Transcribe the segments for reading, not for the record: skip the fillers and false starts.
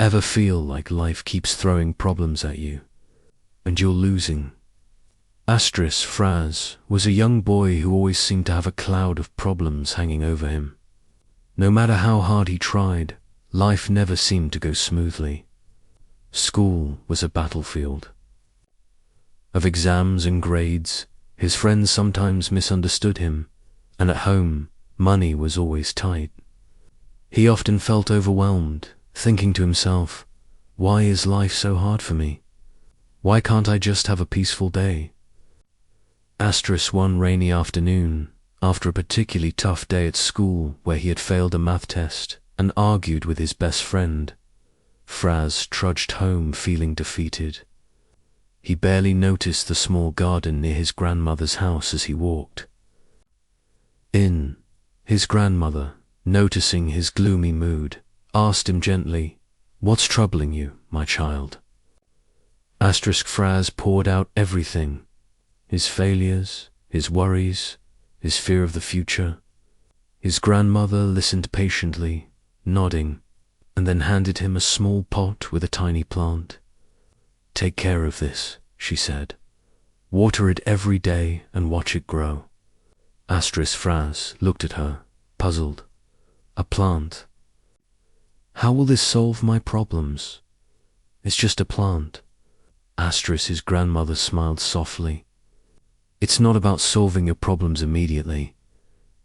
Ever feel like life keeps throwing problems at you, and you're losing? Fraz was a young boy who always seemed to have a cloud of problems hanging over him. No matter how hard he tried, life never seemed to go smoothly. School was a battlefield of exams and grades. His friends sometimes misunderstood him, and at home, money was always tight. He often felt overwhelmed, thinking to himself, why is life so hard for me? Why can't I just have a peaceful day? One rainy afternoon, after a particularly tough day at school where he had failed a math test and argued with his best friend, Fraz trudged home feeling defeated. He barely noticed the small garden near his grandmother's house as he walked in. His grandmother, noticing his gloomy mood, asked him gently, "What's troubling you, my child?" Fraz poured out everything: his failures, his worries, his fear of the future. His grandmother listened patiently, nodding, and then handed him a small pot with a tiny plant. "Take care of this," she said. "Water it every day and watch it grow." Fraz looked at her, puzzled. "A plant? How will this solve my problems? It's just a plant." His grandmother smiled softly. "It's not about solving your problems immediately.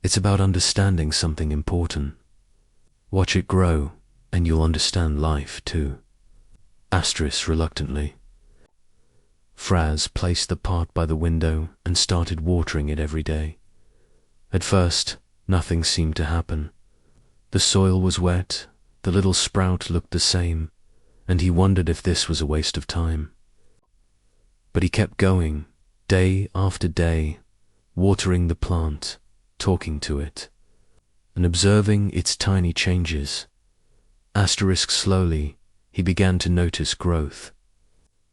It's about understanding something important. Watch it grow, and you'll understand life too." Reluctantly. Fraz placed the pot by the window and started watering it every day. At first, nothing seemed to happen. The soil was wet, the little sprout looked the same, and he wondered if this was a waste of time. But he kept going, day after day, watering the plant, talking to it, and observing its tiny changes. Slowly, he began to notice growth.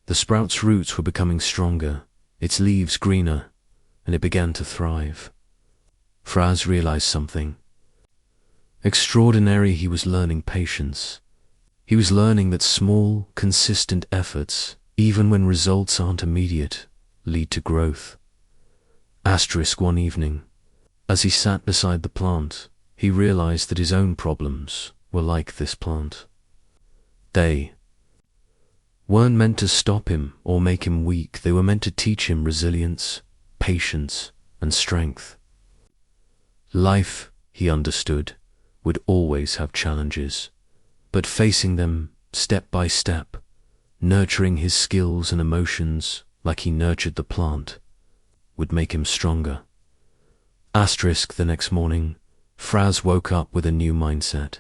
The sprout's roots were becoming stronger, its leaves greener, and it began to thrive. Fraz realized something extraordinary. He was learning patience. He was learning that small, consistent efforts, even when results aren't immediate, lead to growth. One evening, as he sat beside the plant, he realized that his own problems were like this plant. They weren't meant to stop him or make him weak. They were meant to teach him resilience, patience, and strength. Life, he understood, would always have challenges, but facing them step by step, nurturing his skills and emotions like he nurtured the plant, would make him stronger. The next morning, Fraz woke up with a new mindset.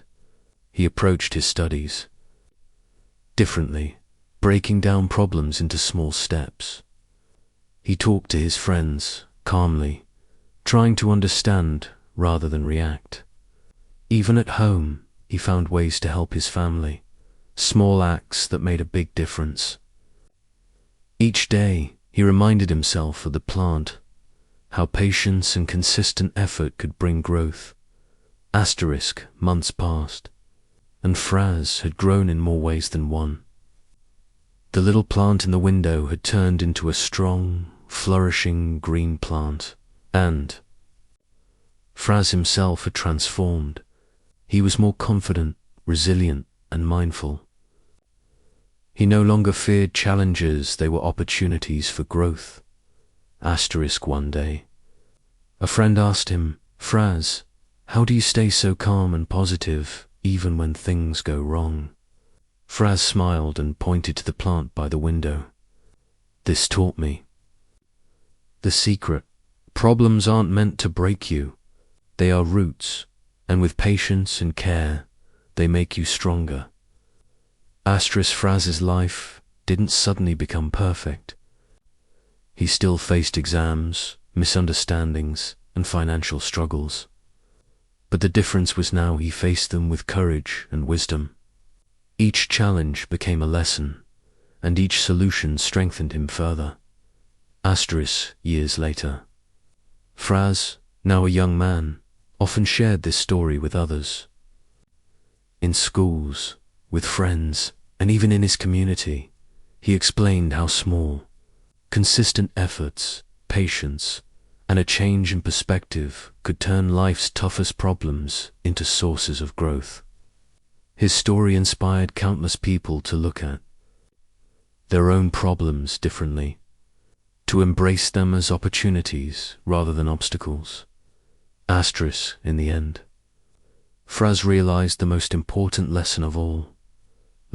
He approached his studies differently, breaking down problems into small steps. He talked to his friends calmly, trying to understand rather than react. Even at home, he found ways to help his family, small acts that made a big difference. Each day, he reminded himself of the plant, how patience and consistent effort could bring growth. Months passed, and Fraz had grown in more ways than one. The little plant in the window had turned into a strong, flourishing green plant, and Fraz himself had transformed. He was more confident, resilient, and mindful. He no longer feared challenges, they were opportunities for growth. One day, a friend asked him, "Fraz, how do you stay so calm and positive even when things go wrong?" Fraz smiled and pointed to the plant by the window. "This taught me the secret. Problems aren't meant to break you. They are roots, and with patience and care, they make you stronger." Fraz's life didn't suddenly become perfect. He still faced exams, misunderstandings, and financial struggles. But the difference was now he faced them with courage and wisdom. Each challenge became a lesson, and each solution strengthened him further. Years later, Fraz, now a young man, often shared this story with others. In schools, with friends, and even in his community. He explained how small, consistent efforts, patience, and a change in perspective could turn life's toughest problems into sources of growth. His story inspired countless people to look at their own problems differently, to embrace them as opportunities rather than obstacles. In the end, Fraz realized the most important lesson of all.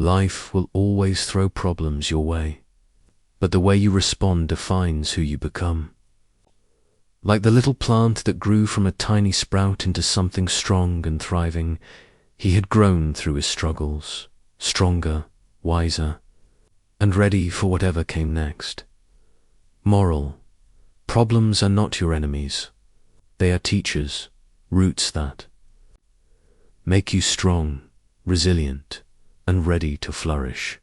Life will always throw problems your way, but the way you respond defines who you become. Like the little plant that grew from a tiny sprout into something strong and thriving, he had grown through his struggles, stronger, wiser, and ready for whatever came next. Moral: problems are not your enemies. They are teachers, roots that make you strong, resilient, and ready to flourish.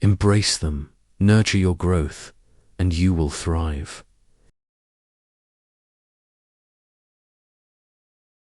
Embrace them, nurture your growth, and you will thrive.